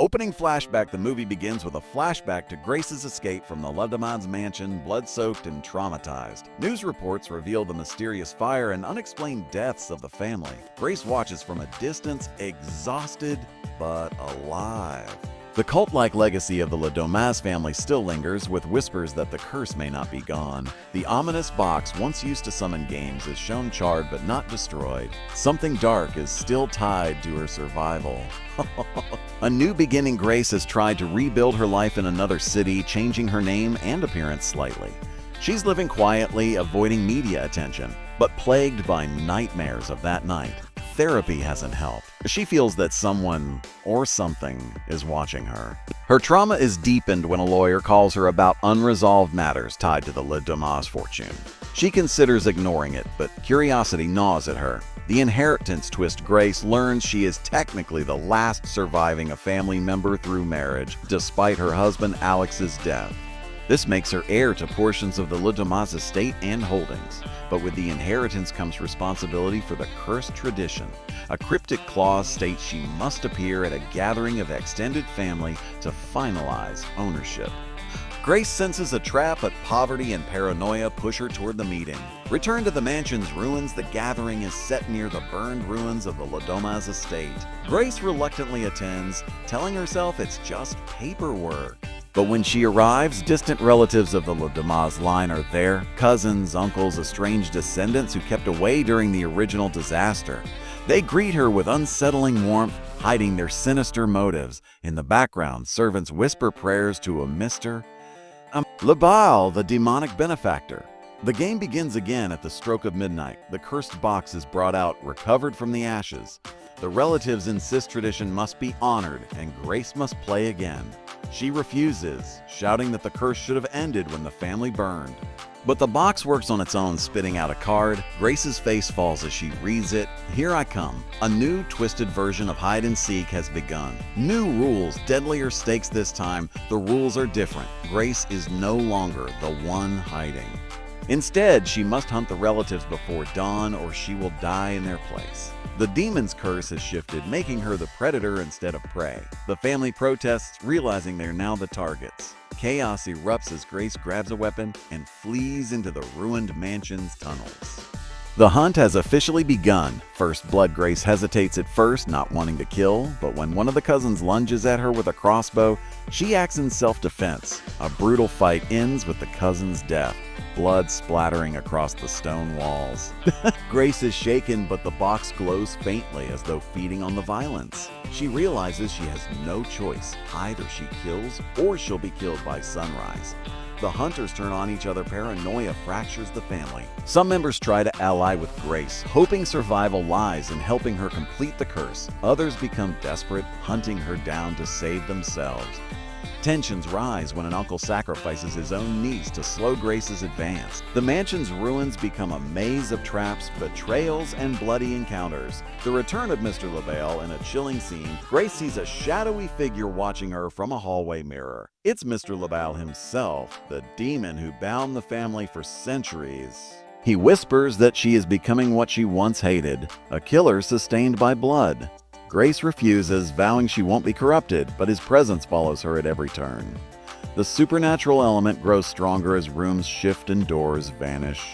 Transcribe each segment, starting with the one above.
Opening flashback, the movie begins with a flashback to Grace's escape from the Domas mansion, blood-soaked and traumatized. News reports reveal the mysterious fire and unexplained deaths of the family. Grace watches from a distance, exhausted but alive. The cult-like legacy of the Domas family still lingers, with whispers that the curse may not be gone. The ominous box once used to summon games is shown charred but not destroyed. Something dark is still tied to her survival. A new beginning, Grace has tried to rebuild her life in another city, changing her name and appearance slightly. She's living quietly, avoiding media attention, but plagued by nightmares of that night. Therapy hasn't helped. She feels that someone or something is watching her. Her trauma is deepened when a lawyer calls her about unresolved matters tied to the Domas fortune. She considers ignoring it, but curiosity gnaws at her. The inheritance twist, Grace learns she is technically the last surviving a family member through marriage, despite her husband Alex's death. This makes her heir to portions of the Domas estate and holdings. But with the inheritance comes responsibility for the cursed tradition. A cryptic clause states she must appear at a gathering of extended family to finalize ownership. Grace senses a trap, but poverty and paranoia push her toward the meeting. Returned to the mansion's ruins, the gathering is set near the burned ruins of the Domas estate. Grace reluctantly attends, telling herself it's just paperwork. But when she arrives, distant relatives of the Domas line are there, cousins, uncles, estranged descendants who kept away during the original disaster. They greet her with unsettling warmth, hiding their sinister motives. In the background, servants whisper prayers to a Mr. Labal, the demonic benefactor. The game begins again at the stroke of midnight. The cursed box is brought out, recovered from the ashes. The relatives insist tradition must be honored, and Grace must play again. She refuses, shouting that the curse should have ended when the family burned. But the box works on its own, spitting out a card. Grace's face falls as she reads it. Here I come. A new, twisted version of hide and seek has begun. New rules, deadlier stakes this time. The rules are different. Grace is no longer the one hiding. Instead, she must hunt the relatives before dawn, or she will die in their place. The demon's curse has shifted, making her the predator instead of prey. The family protests, realizing they're now the targets. Chaos erupts as Grace grabs a weapon and flees into the ruined mansion's tunnels. The hunt has officially begun. First blood, Grace hesitates at first, not wanting to kill, but when one of the cousins lunges at her with a crossbow, she acts in self-defense. A brutal fight ends with the cousin's death, blood splattering across the stone walls. Grace is shaken, but the box glows faintly as though feeding on the violence. She realizes she has no choice. Either she kills or she'll be killed by sunrise. The hunters turn on each other. Paranoia fractures the family. Some members try to ally with Grace, hoping survival lies in helping her complete the curse. Others become desperate, hunting her down to save themselves. Tensions rise when an uncle sacrifices his own niece to slow Grace's advance. The mansion's ruins become a maze of traps, betrayals, and bloody encounters. The return of Mr. LaBelle in a chilling scene, Grace sees a shadowy figure watching her from a hallway mirror. It's Mr. LaBelle himself, the demon who bound the family for centuries. He whispers that she is becoming what she once hated, a killer sustained by blood. Grace refuses, vowing she won't be corrupted, but his presence follows her at every turn. The supernatural element grows stronger as rooms shift and doors vanish.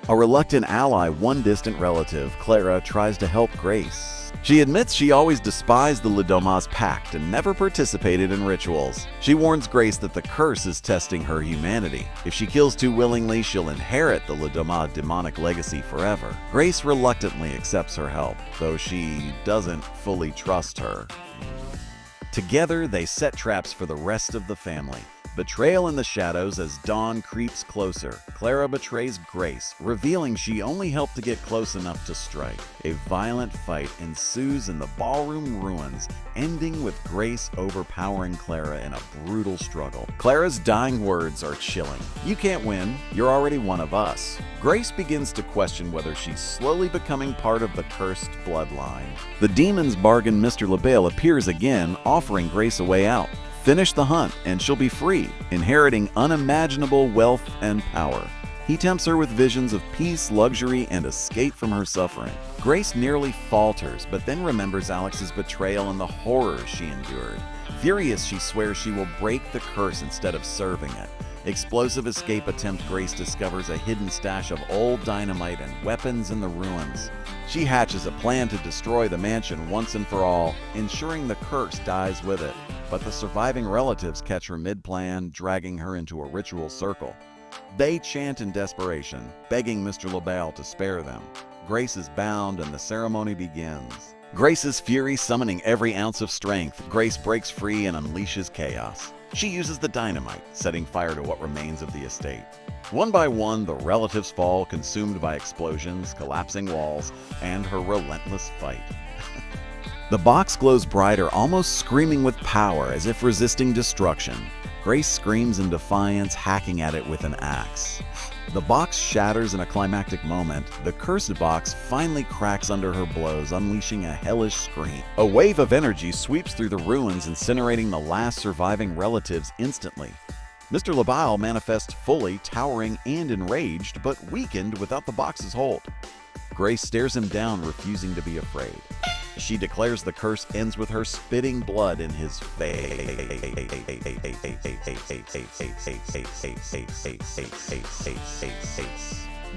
A reluctant ally, one distant relative, Clara, tries to help Grace. She admits she always despised the Domas pact and never participated in rituals. She warns Grace that the curse is testing her humanity. If she kills too willingly, she'll inherit the Domas demonic legacy forever. Grace reluctantly accepts her help, though she doesn't fully trust her. Together, they set traps for the rest of the family. Betrayal in the shadows as dawn creeps closer. Clara betrays Grace, revealing she only helped to get close enough to strike. A violent fight ensues in the ballroom ruins, ending with Grace overpowering Clara in a brutal struggle. Clara's dying words are chilling. "You can't win. You're already one of us." Grace begins to question whether she's slowly becoming part of the cursed bloodline. The demon's bargain, Mr. LaBelle, appears again, offering Grace a way out. Finish the hunt, and she'll be free, inheriting unimaginable wealth and power. He tempts her with visions of peace, luxury, and escape from her suffering. Grace nearly falters, but then remembers Alex's betrayal and the horrors she endured. Furious, she swears she will break the curse instead of serving it. Explosive escape attempt, Grace discovers a hidden stash of old dynamite and weapons in the ruins. She hatches a plan to destroy the mansion once and for all, ensuring the curse dies with it. But the surviving relatives catch her mid-plan, dragging her into a ritual circle. They chant in desperation, begging Mr. LaBelle to spare them. Grace is bound and the ceremony begins. Grace's fury summoning every ounce of strength, Grace breaks free and unleashes chaos. She uses the dynamite, setting fire to what remains of the estate. One by one, the relatives fall, consumed by explosions, collapsing walls, and her relentless fight. The box glows brighter, almost screaming with power, as if resisting destruction. Grace screams in defiance, hacking at it with an axe. The box shatters in a climactic moment. The cursed box finally cracks under her blows, unleashing a hellish scream. A wave of energy sweeps through the ruins, incinerating the last surviving relatives instantly. Mr. LaBelle manifests fully, towering and enraged, but weakened without the box's hold. Grace stares him down, refusing to be afraid. She declares the curse ends with her spitting blood in his face.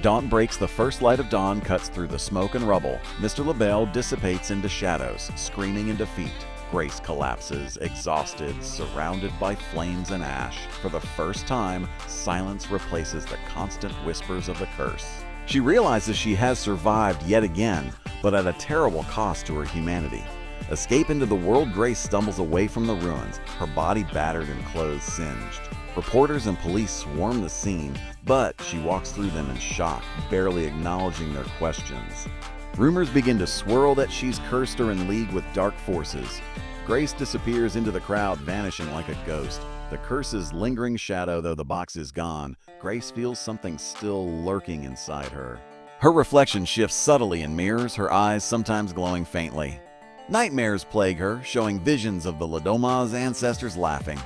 Dawn breaks. The first light of dawn cuts through the smoke and rubble. Mr. LaBelle dissipates into shadows, screaming in defeat. Grace collapses, exhausted, surrounded by flames and ash. For the first time, silence replaces the constant whispers of the curse. She realizes she has survived yet again, but at a terrible cost to her humanity. Escape into the world, Grace stumbles away from the ruins, her body battered and clothes singed. Reporters and police swarm the scene, but she walks through them in shock, barely acknowledging their questions. Rumors begin to swirl that she's cursed or in league with dark forces. Grace disappears into the crowd, vanishing like a ghost. The curse's lingering shadow, though the box is gone, Grace feels something still lurking inside her. Her reflection shifts subtly in mirrors, her eyes sometimes glowing faintly. Nightmares plague her, showing visions of the Domas ancestors laughing.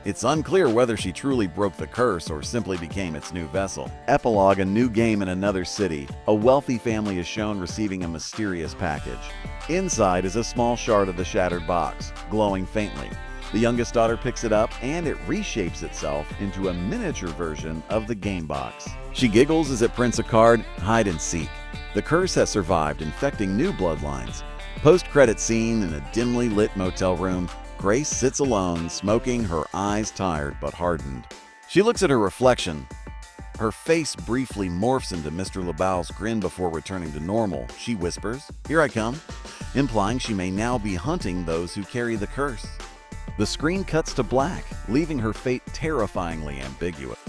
It's unclear whether she truly broke the curse or simply became its new vessel. Epilogue: a new game in another city. A wealthy family is shown receiving a mysterious package. Inside is a small shard of the shattered box, glowing faintly. The youngest daughter picks it up, and it reshapes itself into a miniature version of the game box. She giggles as it prints a card, hide and seek. The curse has survived, infecting new bloodlines. Post-credit scene in a dimly lit motel room, Grace sits alone, smoking, her eyes tired but hardened. She looks at her reflection. Her face briefly morphs into Mr. LaBelle's grin before returning to normal. She whispers, "Here I come," implying she may now be hunting those who carry the curse. The screen cuts to black, leaving her fate terrifyingly ambiguous.